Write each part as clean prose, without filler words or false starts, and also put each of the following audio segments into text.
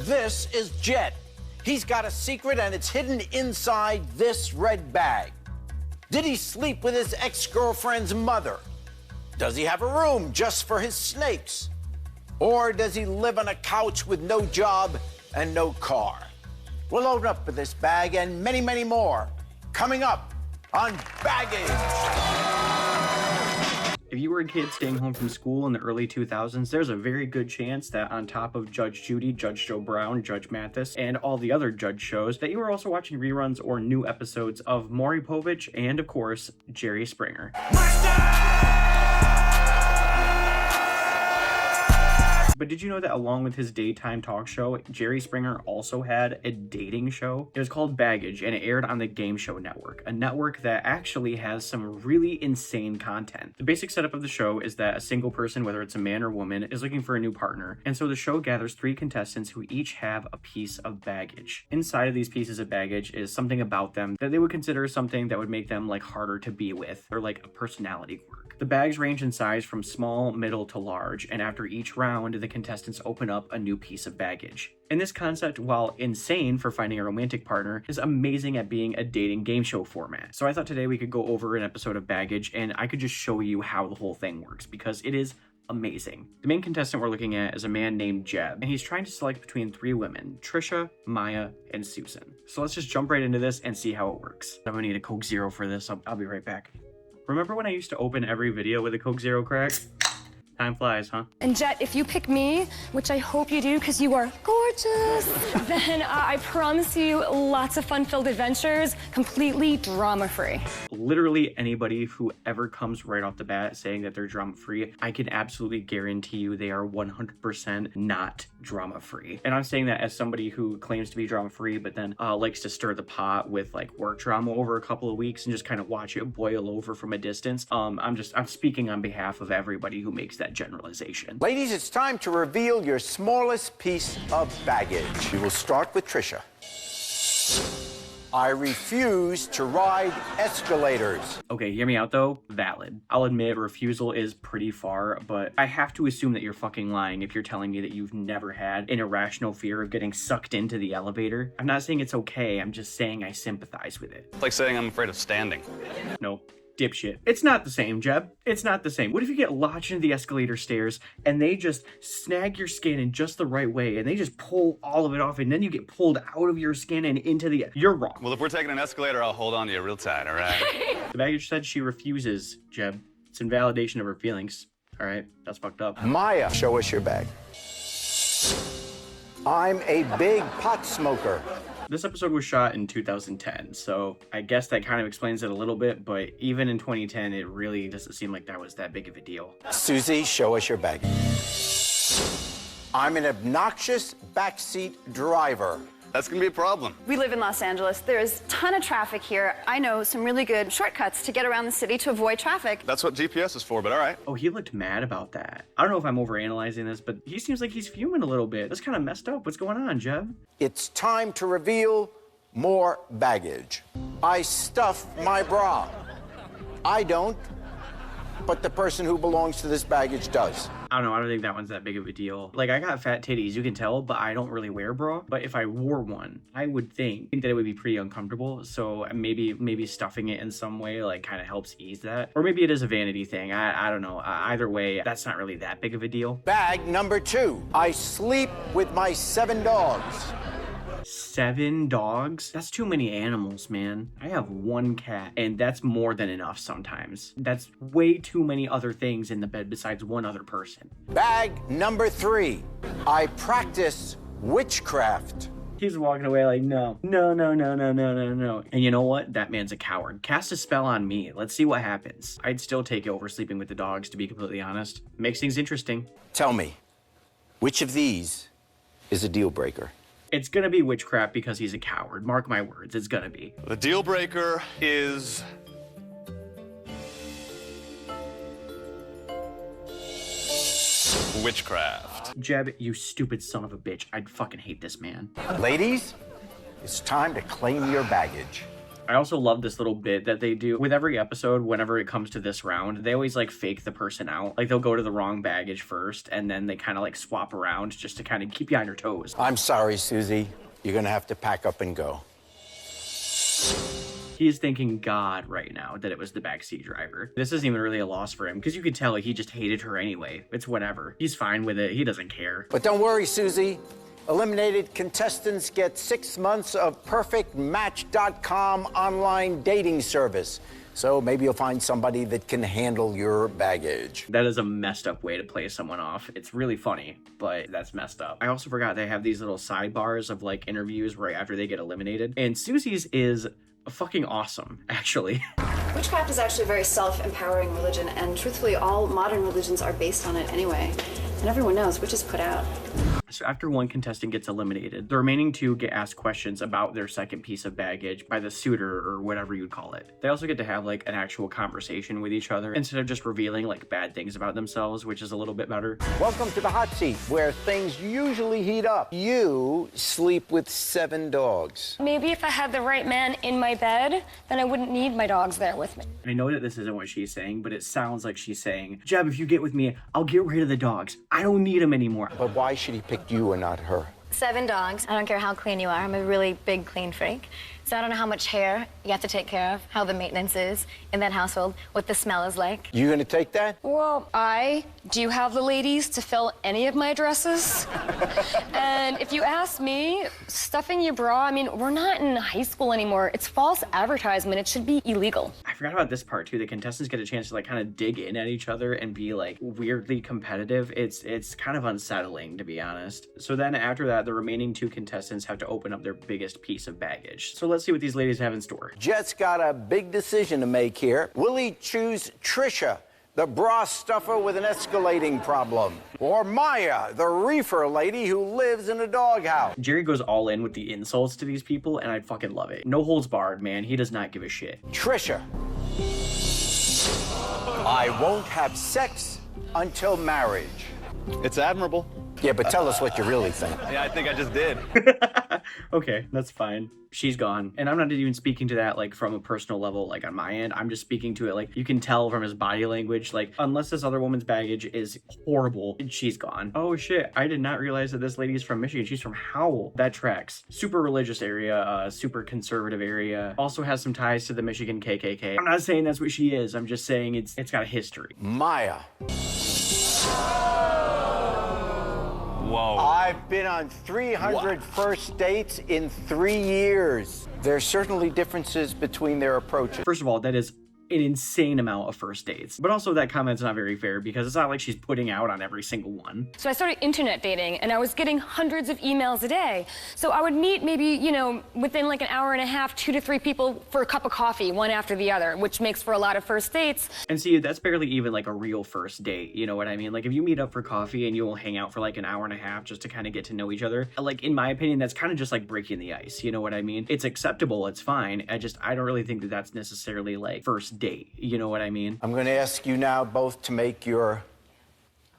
This is Jet. He's got a secret and it's hidden inside this red bag. Did he sleep with his ex-girlfriend's mother? Does he have a room just for his snakes? Or does he live on a couch with no job and no car? We'll load up with this bag and many, many more coming up on Baggage. If you were a kid staying home from school in the early 2000s, there's a very good chance that on top of Judge Judy, Judge Joe Brown, Judge Mathis, and all the other judge shows, that you were also watching reruns or new episodes of Maury Povich and, of course, Jerry Springer. But did you know that along with his daytime talk show, Jerry Springer also had a dating show? It was called Baggage, and it aired on the Game Show Network, a network that actually has some really insane content. The basic setup of the show is that a single person, whether it's a man or woman, is looking for a new partner, and so the show gathers 3 contestants who each have a piece of baggage. Inside of these pieces of baggage is something about them that they would consider something that would make them like harder to be with, or like a personality quirk. The bags range in size from small, middle to large, and after each round, the contestants open up a new piece of baggage. And this concept, while insane for finding a romantic partner, is amazing at being a dating game show format. So I thought today we could go over an episode of Baggage and I could just show you how the whole thing works, because it is amazing. The main contestant we're looking at is a man named Jeb, and he's trying to select between 3 women, Trisha, Maya, and Susan. So let's just jump right into this and see how it works. I'm gonna need a Coke Zero for this. I'll be right back. Remember when I used to open every video with a Coke Zero crack? Time flies, huh? And Jet, if you pick me, which I hope you do because you are gorgeous, then I promise you lots of fun-filled adventures, completely drama-free. Literally anybody who ever comes right off the bat saying that they're drama-free, I can absolutely guarantee you they are 100% not drama-free. And I'm saying that as somebody who claims to be drama-free, but then likes to stir the pot with like work drama over a couple of weeks and just kind of watch it boil over from a distance. I'm speaking on behalf of everybody who makes that generalization. Ladies, it's time to reveal your smallest piece of baggage. We will start with Trisha. I refuse to ride escalators. Okay, hear me out though. Valid. I'll admit refusal is pretty far, but I have to assume that you're fucking lying if you're telling me that you've never had an irrational fear of getting sucked into the elevator. I'm not saying it's okay, I'm just saying I sympathize with it. It's like saying I'm afraid of standing. Nope. Dipshit. It's not the same, Jeb. It's not the same. What if you get launched into the escalator stairs and they just snag your skin in just the right way and they just pull all of it off and then you get pulled out of your skin and into the... You're wrong. Well, if we're taking an escalator, I'll hold on to you real tight, all right? The baggage said she refuses, Jeb. It's invalidation of her feelings. All right? That's fucked up. Maya, show us your bag. I'm a big pot smoker. This episode was shot in 2010, so I guess that kind of explains it a little bit, but even in 2010, it really doesn't seem like that was that big of a deal. Susie, show us your bag. I'm an obnoxious backseat driver. That's gonna be a problem. We live in Los Angeles. There's a ton of traffic here. I know some really good shortcuts to get around the city to avoid traffic. That's what GPS is for, but all right. Oh, he looked mad about that. I don't know if I'm overanalyzing this, but he seems like he's fuming a little bit. That's kind of messed up. What's going on, Jeb? It's time to reveal more baggage. I stuff my bra. I don't, but the person who belongs to this baggage does. I don't know, I don't think that one's that big of a deal. Like, I got fat titties, you can tell, but I don't really wear bra. But if I wore one, I would think that it would be pretty uncomfortable. So maybe stuffing it in some way, like, kind of helps ease that. Or maybe it is a vanity thing, I don't know. Either way, that's not really that big of a deal. Bag number 2. I sleep with my 7 dogs. 7 dogs? That's too many animals, man. I have 1 cat, and that's more than enough sometimes. That's way too many other things in the bed besides one other person. Bag number 3. I practice witchcraft. He's walking away like, no. And you know what? That man's a coward. Cast a spell on me. Let's see what happens. I'd still take it over sleeping with the dogs, to be completely honest. Makes things interesting. Tell me, which of these is a deal breaker? It's gonna be witchcraft because he's a coward. Mark my words, it's gonna be. The deal breaker is... witchcraft. Jeb, you stupid son of a bitch. I'd fucking hate this man. Ladies, it's time to claim your baggage. I also love this little bit that they do with every episode. Whenever it comes to this round, they always like fake the person out. Like they'll go to the wrong baggage first, and then they kind of like swap around just to kind of keep you on your toes. I'm sorry, Susie. You're gonna have to pack up and go. He's thanking God right now that it was the backseat driver. This isn't even really a loss for him because you could tell he just hated her anyway. It's whatever. He's fine with it. He doesn't care. But don't worry, Susie. Eliminated contestants get 6 months of PerfectMatch.com online dating service. So maybe you'll find somebody that can handle your baggage. That is a messed up way to play someone off. It's really funny, but that's messed up. I also forgot they have these little sidebars of like interviews right after they get eliminated. And Susie's is fucking awesome, actually. Witchcraft is actually a very self-empowering religion, and truthfully, all modern religions are based on it anyway. And everyone knows witches put out. So after one contestant gets eliminated, the remaining two get asked questions about their second piece of baggage by the suitor or whatever you'd call it. They also get to have like an actual conversation with each other instead of just revealing like bad things about themselves, which is a little bit better. Welcome to the hot seat, where things usually heat up. You sleep with 7 dogs. Maybe if I had the right man in my bed, then I wouldn't need my dogs there with me. I know that this isn't what she's saying, but it sounds like she's saying, Jeb, if you get with me, I'll get rid of the dogs. I don't need them anymore. But why should he pick you and not her? 7 dogs. I don't care how clean you are. I'm a really big clean freak. So I don't know how much hair you have to take care of, how the maintenance is in that household, what the smell is like. You gonna take that? Well, do you have the ladies to fill any of my dresses? And if you ask me, stuffing your bra, I mean, we're not in high school anymore. It's false advertisement. It should be illegal. I forgot about this part too. The contestants get a chance to like kind of dig in at each other and be like weirdly competitive. It's kind of unsettling, to be honest. So then after that, the remaining 2 contestants have to open up their biggest piece of baggage. So let's see what these ladies have in store. Jet's got a big decision to make here. Will he choose Trisha, the bra stuffer with an escalating problem, or Maya, the reefer lady who lives in a doghouse? Jerry goes all in with the insults to these people, and I fucking love it. No holds barred, man. He does not give a shit. Trisha, I won't have sex until marriage. It's admirable. Yeah, but tell us what you really think. Yeah, I think I just did. Okay, that's fine. She's gone. And I'm not even speaking to that like from a personal level, like on my end. I'm just speaking to it like you can tell from his body language, like unless this other woman's baggage is horrible, she's gone. Oh shit, I did not realize that this lady's from Michigan. She's from Howell. That tracks. Super religious area, super conservative area. Also has some ties to the Michigan KKK. I'm not saying that's what she is. I'm just saying it's got a history. Maya. Whoa. I've been on 300 first dates in 3 years. There's certainly differences between their approaches. First of all, that is an insane amount of first dates. But also that comment's not very fair because it's not like she's putting out on every single one. So I started internet dating, and I was getting hundreds of emails a day. So I would meet maybe, within like an hour and a half, 2 to 3 people for a cup of coffee, one after the other, which makes for a lot of first dates. And see, that's barely even like a real first date, you know what I mean? Like if you meet up for coffee and you will hang out for like an hour and a half just to kind of get to know each other, like in my opinion, that's kind of just like breaking the ice, you know what I mean? It's acceptable, it's fine. I don't really think that that's necessarily like first date, you know what I mean? I'm going to ask you now both to make your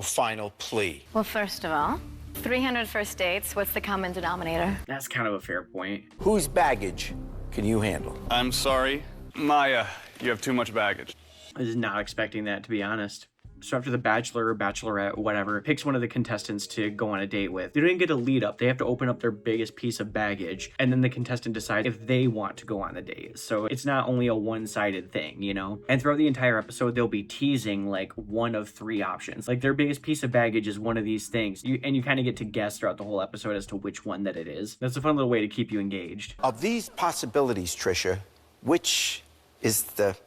final plea. Well, first of all, 300 first dates. What's the common denominator? That's kind of a fair point. Whose baggage can you handle? I'm sorry. Maya, you have too much baggage. I was not expecting that, to be honest. So after the bachelor or bachelorette, whatever, picks one of the contestants to go on a date with, they don't even get a lead up. They have to open up their biggest piece of baggage, and then the contestant decides if they want to go on the date. So it's not only a one-sided thing, you know? And throughout the entire episode, they'll be teasing like one of 3 options. Like their biggest piece of baggage is one of these things. You kind of get to guess throughout the whole episode as to which one that it is. That's a fun little way to keep you engaged. Of these possibilities, Trisha, which is the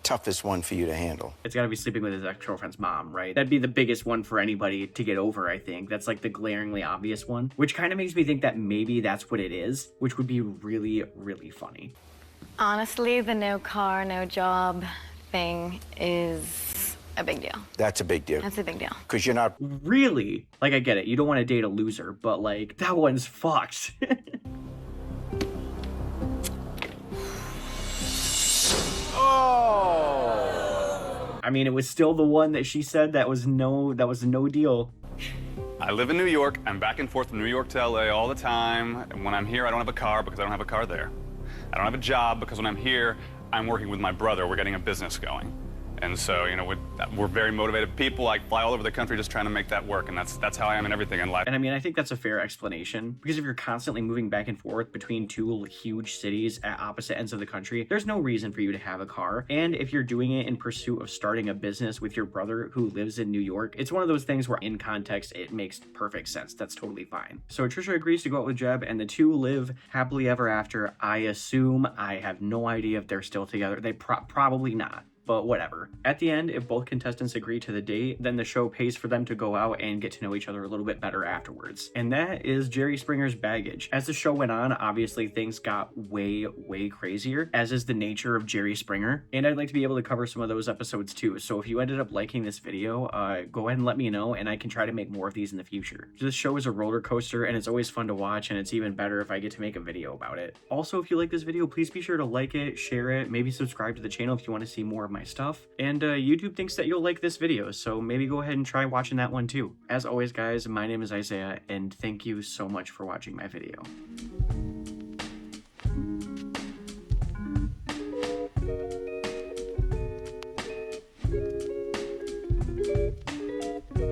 toughest one for you to handle? It's got to be sleeping with his ex-girlfriend's mom, right? That'd be the biggest one for anybody to get over, I think. That's like the glaringly obvious one, which kind of makes me think that maybe that's what it is, which would be really, really funny. Honestly, the no car, no job thing is a big deal. That's a big deal. That's a big deal. Because you're not... Really? Like, I get it. You don't want to date a loser, but like, that one's fucked. Oh! I mean, it was still the one that she said that was no deal. I live in New York. I'm back and forth from New York to LA all the time. And when I'm here, I don't have a car because I don't have a car there. I don't have a job because when I'm here, I'm working with my brother. We're getting a business going. And so, you know, we're very motivated people. I fly all over the country just trying to make that work, and that's how I am in everything in life. And I mean, I think that's a fair explanation, because if you're constantly moving back and forth between two huge cities at opposite ends of the country, there's no reason for you to have a car. And if you're doing it in pursuit of starting a business with your brother who lives in New York, it's one of those things where in context, it makes perfect sense. That's totally fine. So Trisha agrees to go out with Jeb, and the two live happily ever after. I assume, I have no idea if they're still together. They probably not. But whatever. At the end, if both contestants agree to the date, then the show pays for them to go out and get to know each other a little bit better afterwards. And that is Jerry Springer's Baggage. As the show went on, obviously things got way crazier, as is the nature of Jerry Springer. And I'd like to be able to cover some of those episodes too. So if you ended up liking this video, go ahead and let me know, and I can try to make more of these in the future. This show is a roller coaster, and it's always fun to watch, and it's even better if I get to make a video about it. Also, if you like this video, please be sure to like it, share it, maybe subscribe to the channel if you want to see more of my stuff. And YouTube thinks that you'll like this video, so maybe go ahead and try watching that one too. As always, guys, my name is Isaiah, and thank you so much for watching my video.